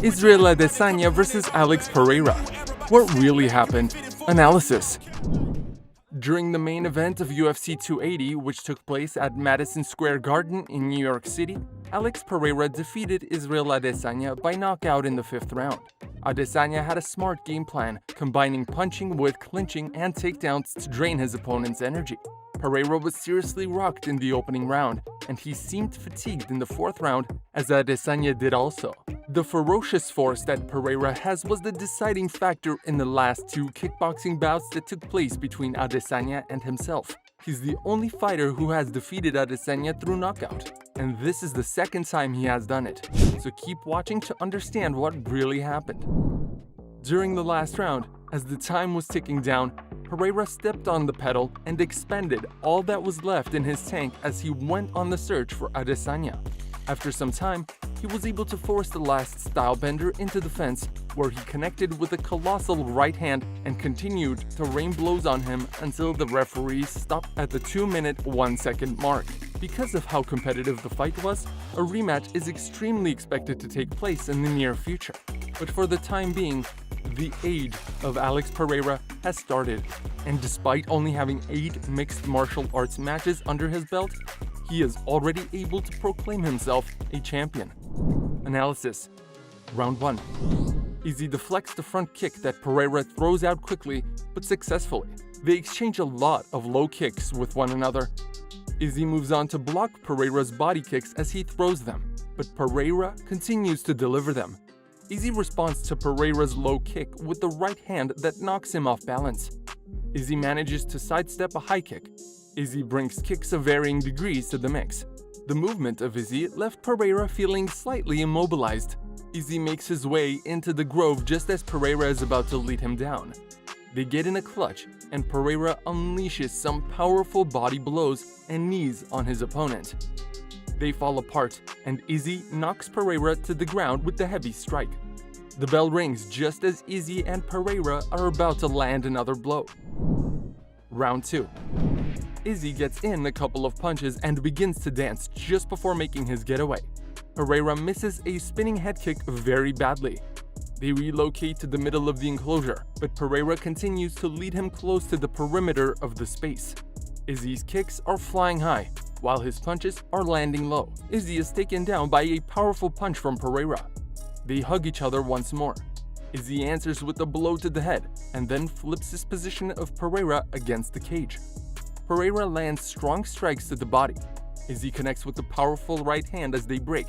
Israel Adesanya versus Alex Pereira. What really happened? Analysis. During the main event of UFC 280, which took place at Madison Square Garden in New York City, Alex Pereira defeated Israel Adesanya by knockout in the 5th round. Adesanya had a smart game plan, combining punching with clinching and takedowns to drain his opponent's energy. Pereira was seriously rocked in the opening round, and he seemed fatigued in the 4th round, as Adesanya did also. The ferocious force that Pereira has was the deciding factor in the last 2 kickboxing bouts that took place between Adesanya and himself. He's the only fighter who has defeated Adesanya through knockout, and this is the 2nd time he has done it, so keep watching to understand what really happened. During the last round, as the time was ticking down, Pereira stepped on the pedal and expended all that was left in his tank as he went on the search for Adesanya. After some time, he was able to force the last stylebender into the fence, where he connected with a colossal right hand and continued to rain blows on him until the referee stopped at the 2-minute 1-second mark. Because of how competitive the fight was, a rematch is extremely expected to take place in the near future. But for the time being, the age of Alex Pereira has started, and despite only having 8 mixed martial arts matches under his belt, he is already able to proclaim himself a champion. Analysis. Round 1. Izzy deflects the front kick that Pereira throws out quickly but successfully. They exchange a lot of low kicks with one another. Izzy moves on to block Pereira's body kicks as he throws them, but Pereira continues to deliver them. Izzy responds to Pereira's low kick with the right hand that knocks him off balance. Izzy manages to sidestep a high kick. Izzy brings kicks of varying degrees to the mix. The movement of Izzy left Pereira feeling slightly immobilized. Izzy makes his way into the grove just as Pereira is about to lead him down. They get in a clutch, and Pereira unleashes some powerful body blows and knees on his opponent. They fall apart, and Izzy knocks Pereira to the ground with the heavy strike. The bell rings just as Izzy and Pereira are about to land another blow. Round 2. Izzy gets in a couple of punches and begins to dance just before making his getaway. Pereira misses a spinning head kick very badly. They relocate to the middle of the enclosure, but Pereira continues to lead him close to the perimeter of the space. Izzy's kicks are flying high, while his punches are landing low. Izzy is taken down by a powerful punch from Pereira. They hug each other once more. Izzy answers with a blow to the head, and then flips his position of Pereira against the cage. Pereira lands strong strikes to the body. Izzy connects with a powerful right hand as they break.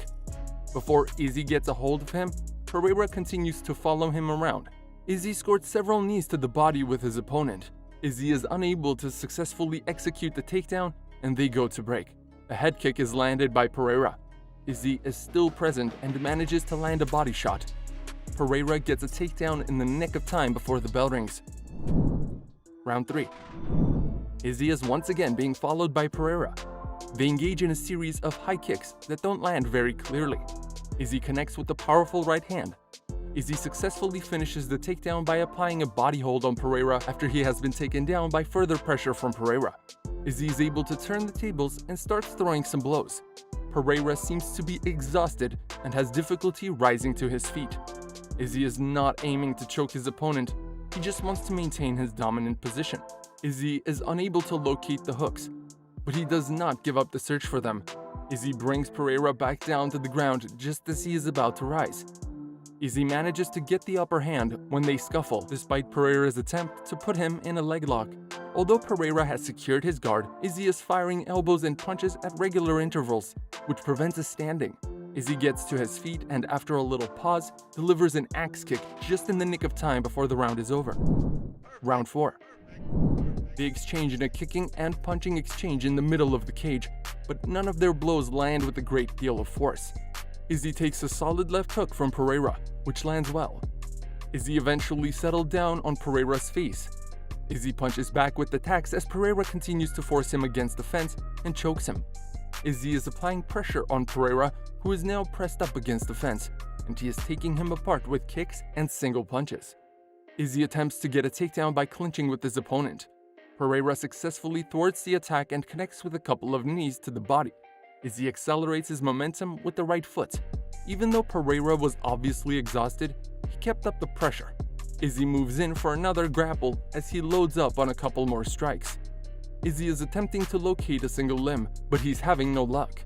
Before Izzy gets a hold of him, Pereira continues to follow him around. Izzy scored several knees to the body with his opponent. Izzy is unable to successfully execute the takedown, and they go to break. A head kick is landed by Pereira. Izzy is still present and manages to land a body shot. Pereira gets a takedown in the nick of time before the bell rings. Round 3. Izzy is once again being followed by Pereira. They engage in a series of high kicks that don't land very clearly. Izzy connects with a powerful right hand. Izzy successfully finishes the takedown by applying a body hold on Pereira after he has been taken down by further pressure from Pereira. Izzy is able to turn the tables and starts throwing some blows. Pereira seems to be exhausted and has difficulty rising to his feet. Izzy is not aiming to choke his opponent, he just wants to maintain his dominant position. Izzy is unable to locate the hooks, but he does not give up the search for them. Izzy brings Pereira back down to the ground just as he is about to rise. Izzy manages to get the upper hand when they scuffle, despite Pereira's attempt to put him in a leg lock. Although Pereira has secured his guard, Izzy is firing elbows and punches at regular intervals, which prevents a standing. Izzy gets to his feet and, after a little pause, delivers an axe kick just in the nick of time before the round is over. Round 4. They exchange in a kicking and punching exchange in the middle of the cage, but none of their blows land with a great deal of force. Izzy takes a solid left hook from Pereira, which lands well. Izzy eventually settled down on Pereira's face. Izzy punches back with attacks as Pereira continues to force him against the fence and chokes him. Izzy is applying pressure on Pereira, who is now pressed up against the fence, and he is taking him apart with kicks and single punches. Izzy attempts to get a takedown by clinching with his opponent. Pereira successfully thwarts the attack and connects with a couple of knees to the body. Izzy accelerates his momentum with the right foot. Even though Pereira was obviously exhausted, he kept up the pressure. Izzy moves in for another grapple as he loads up on a couple more strikes. Izzy is attempting to locate a single limb, but he's having no luck.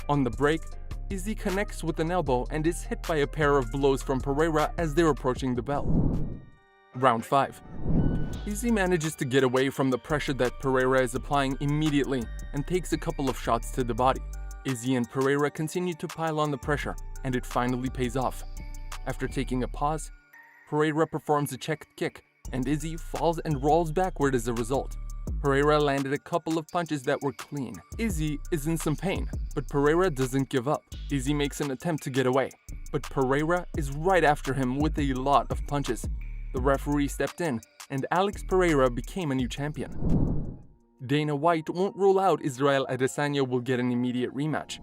On the break, Izzy connects with an elbow and is hit by a pair of blows from Pereira as they're approaching the bell. Round 5. Izzy manages to get away from the pressure that Pereira is applying immediately and takes a couple of shots to the body. Izzy and Pereira continue to pile on the pressure, and it finally pays off. After taking a pause, Pereira performs a checked kick, and Izzy falls and rolls backward as a result. Pereira landed a couple of punches that were clean. Izzy is in some pain, but Pereira doesn't give up. Izzy makes an attempt to get away, but Pereira is right after him with a lot of punches. The referee stepped in, and Alex Pereira became a new champion. Dana White won't rule out Israel Adesanya will get an immediate rematch.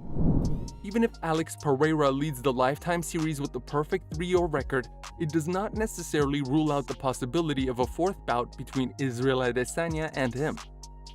Even if Alex Pereira leads the Lifetime series with the perfect 3-0 record, it does not necessarily rule out the possibility of a fourth bout between Israel Adesanya and him.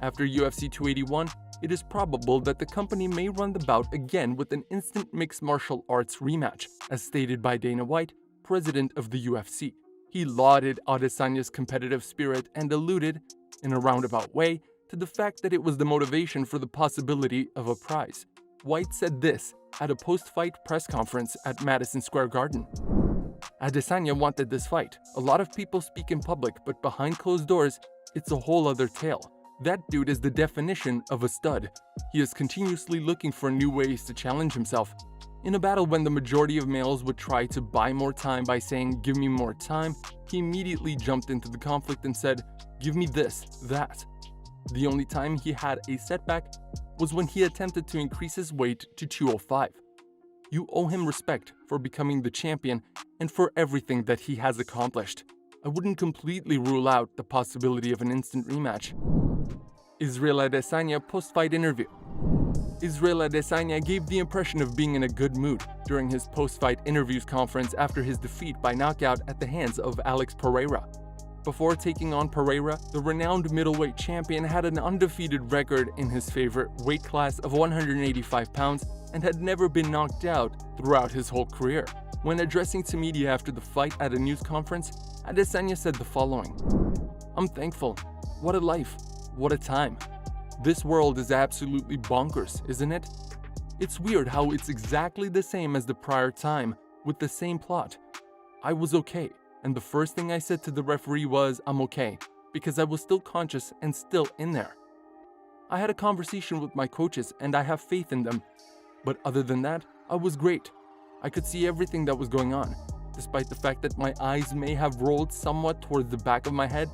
After UFC 281, it is probable that the company may run the bout again with an instant mixed martial arts rematch, as stated by Dana White, president of the UFC. He lauded Adesanya's competitive spirit and alluded, in a roundabout way, to the fact that it was the motivation for the possibility of a prize. White said this at a post-fight press conference at Madison Square Garden. Adesanya wanted this fight. A lot of people speak in public, but behind closed doors, it's a whole other tale. That dude is the definition of a stud. He is continuously looking for new ways to challenge himself. In a battle when the majority of males would try to buy more time by saying, "Give me more time," he immediately jumped into the conflict and said, "Give me this, that." The only time he had a setback was when he attempted to increase his weight to 205. You owe him respect for becoming the champion and for everything that he has accomplished. I wouldn't completely rule out the possibility of an instant rematch. Israel Adesanya post-fight interview. Israel Adesanya gave the impression of being in a good mood during his post-fight interviews conference after his defeat by knockout at the hands of Alex Pereira. Before taking on Pereira, the renowned middleweight champion had an undefeated record in his favorite weight class of 185 pounds and had never been knocked out throughout his whole career. When addressing to media after the fight at a news conference, Adesanya said the following: "I'm thankful. What a life. What a time. This world is absolutely bonkers, isn't it? It's weird how it's exactly the same as the prior time, with the same plot. I was okay, and the first thing I said to the referee was, 'I'm okay,' because I was still conscious and still in there. I had a conversation with my coaches and I have faith in them. But other than that, I was great. I could see everything that was going on. Despite the fact that my eyes may have rolled somewhat towards the back of my head,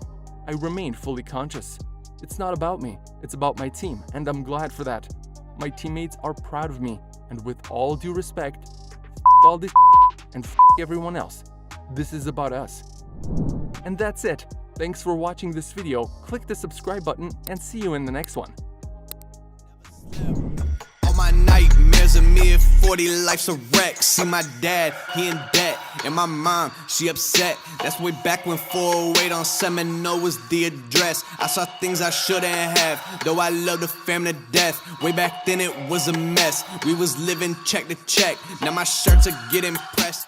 I remained fully conscious. It's not about me, it's about my team, and I'm glad for that. My teammates are proud of me, and with all due respect, all this and everyone else. This is about us." And that's it. Thanks for watching this video. Click the subscribe button and see you in the next one. My nightmares of me at 40, life's a wreck. See my dad, he in debt, and my mom, she upset. That's way back when 408 on Seminole was the address. I saw things I shouldn't have, though I love the family to death. Way back then it was a mess. We was living check to check. Now my shirts are getting pressed.